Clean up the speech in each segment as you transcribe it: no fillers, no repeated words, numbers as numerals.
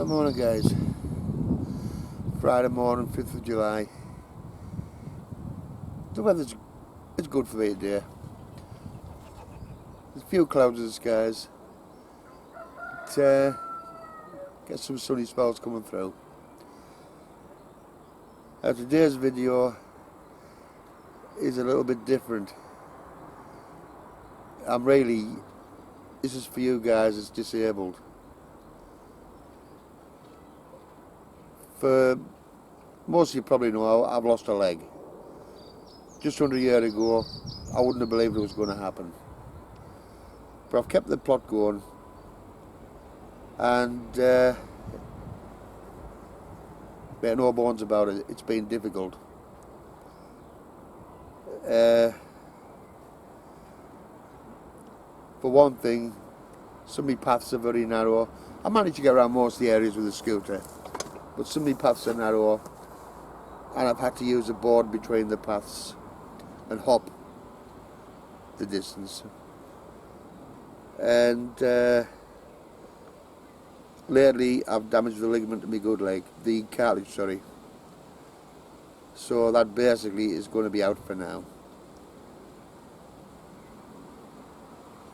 Morning guys, Friday morning, 5th of July. The weather's it's good for me today. There's a few clouds in the skies, but get some sunny spells coming through. Today's video is a little bit different. This is for you guys that's disabled. For most of you probably know I've lost a leg. Just under a year ago, I wouldn't have believed it was going to happen. But I've kept the plot going, and make no bones about it, it's been difficult. For one thing, some of my paths are very narrow. I managed to get around most of the areas with a scooter, but some of my paths are narrow, and I've had to use a board between the paths and hop the distance. And lately I've damaged the ligament in my good leg, the cartilage, sorry. So that basically is going to be out for now.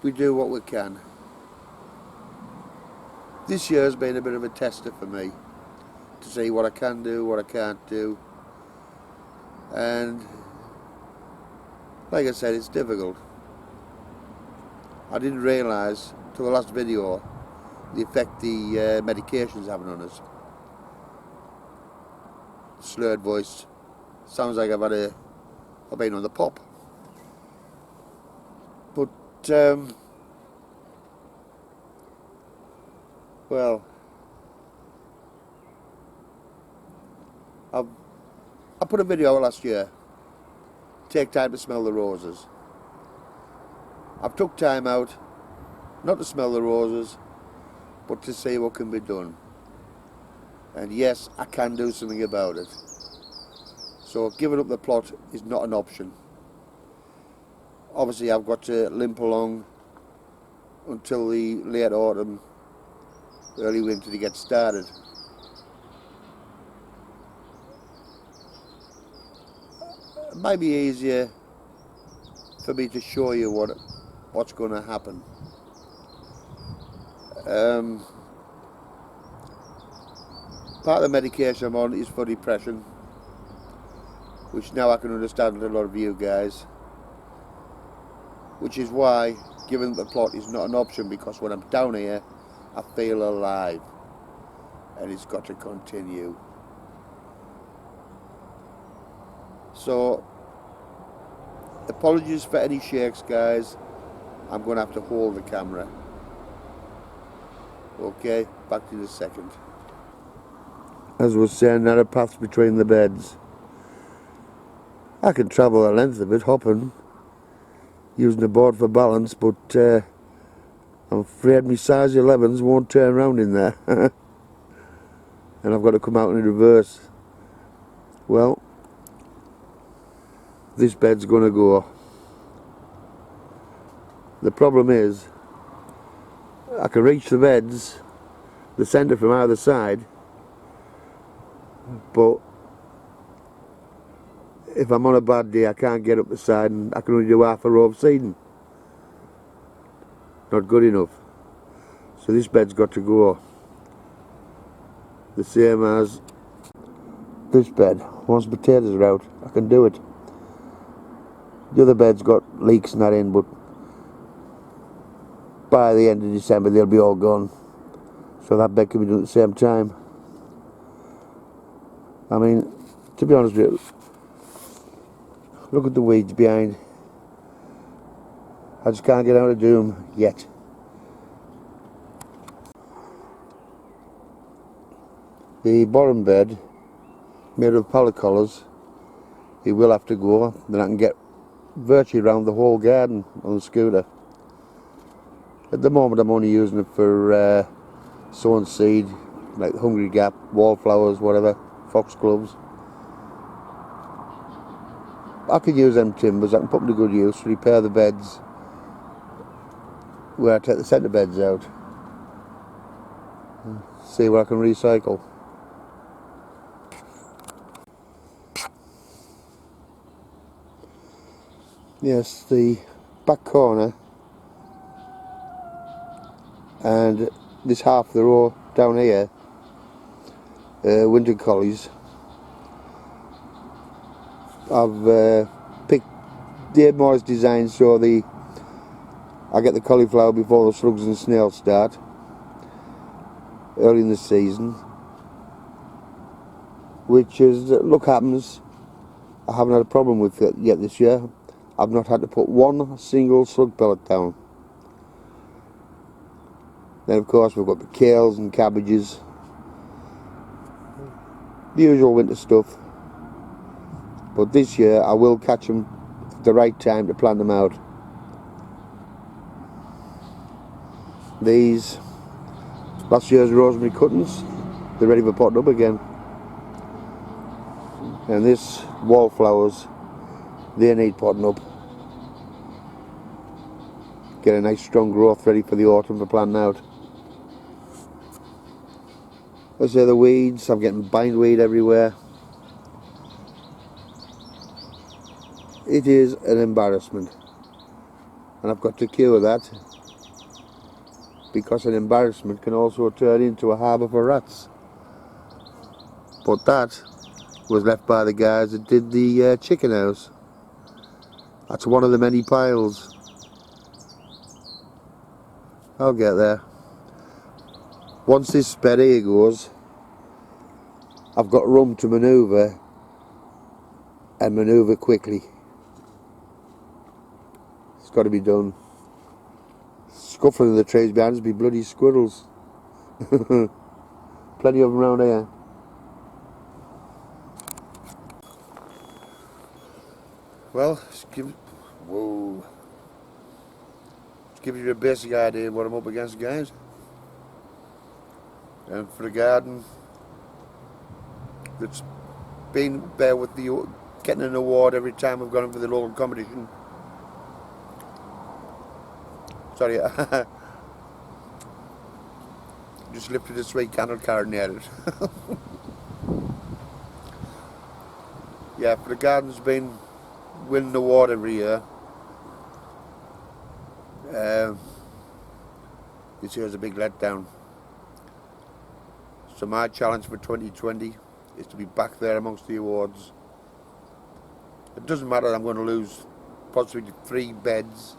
We do what we can. This year has been a bit of a tester for me to see what I can do, what I can't do, and like I said, it's difficult. I didn't realise till the last video the effect the medication's having on us. Slurred voice, sounds like I've been on the pop. But well, I put a video out last year. Take time to smell the roses. I've took time out not to smell the roses, but to see what can be done. And yes, I can do something about it. So giving up the plot is not an option. Obviously I've got to limp along until the late autumn, early winter to get started. It might be easier for me to show you what's going to happen. Part of the medication I'm on is for depression, which now I can understand a lot of you guys, which is why giving the plot is not an option, because when I'm down here I feel alive, and it's got to continue. So apologies for any shakes guys, I'm going to have to hold the camera. Okay, back to the second. As I was saying, there are paths between the beds. I can travel the length of it hopping, using the board for balance, but I'm afraid my size 11s won't turn around in there. And I've got to come out in reverse. Well, this bed's going to go. The problem is, I can reach the beds, the centre from either side, but if I'm on a bad day I can't get up the side, and I can only do half a row of seating. Not good enough. So this bed's got to go. The same as this bed. Once potatoes are out, I can do it. The other bed's got leaks in that end, but by the end of December they'll be all gone. So that bed can be done at the same time. I mean, to be honest with you, look at the weeds behind. I just can't get out of doom yet. The bottom bed, made of pallet collars, it will have to go. Then I can get virtually around the whole garden on the scooter. At the moment I'm only using it for sowing seed, like Hungry Gap, wallflowers, whatever, foxgloves. I can use them timbers, I can put them to good use, repair the beds where I take the centre beds out. See what I can recycle. Yes, the back corner and this half of the row down here, winter collies. I've picked the Morris design so I get the cauliflower before the slugs and snails start early in the season, which is, look happens, I haven't had a problem with it yet this year. I've not had to put one single slug pellet down. Then of course we've got the kales and cabbages, the usual winter stuff, but this year I will catch them at the right time to plant them out. These last year's rosemary cuttings, they're ready for potting up again. And this wallflowers, they need potting up. Get a nice strong growth ready for the autumn for planting out. As I say, the weeds, I'm getting bindweed everywhere. It is an embarrassment, and I've got to cure that, because an embarrassment can also turn into a harbour for rats. But that was left by the guys that did the chicken house. That's one of the many piles. I'll get there. Once this bed here goes, I've got room to manoeuvre, and manoeuvre quickly. It's got to be done. Scuffling in the trees behind us be bloody squirrels. Plenty of them around here. Well, whoa. Just give you a basic idea of what I'm up against, guys. And for the garden that's been there with the getting an award every time I've gone in for the local competition. Sorry, just lifted a sweet candle card near it. Yeah, for the garden's been winning the award every year. This year's a big letdown. So my challenge for 2020 is to be back there amongst the awards. It doesn't matter, I'm going to lose possibly 3 beds.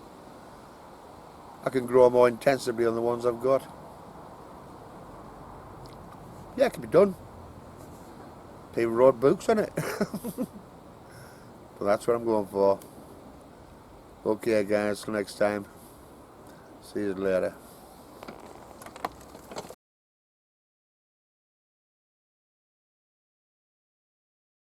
I can grow more intensively on the ones I've got. Yeah, it can be done. People wrote books on it. But that's what I'm going for. Okay guys, till next time. See you later.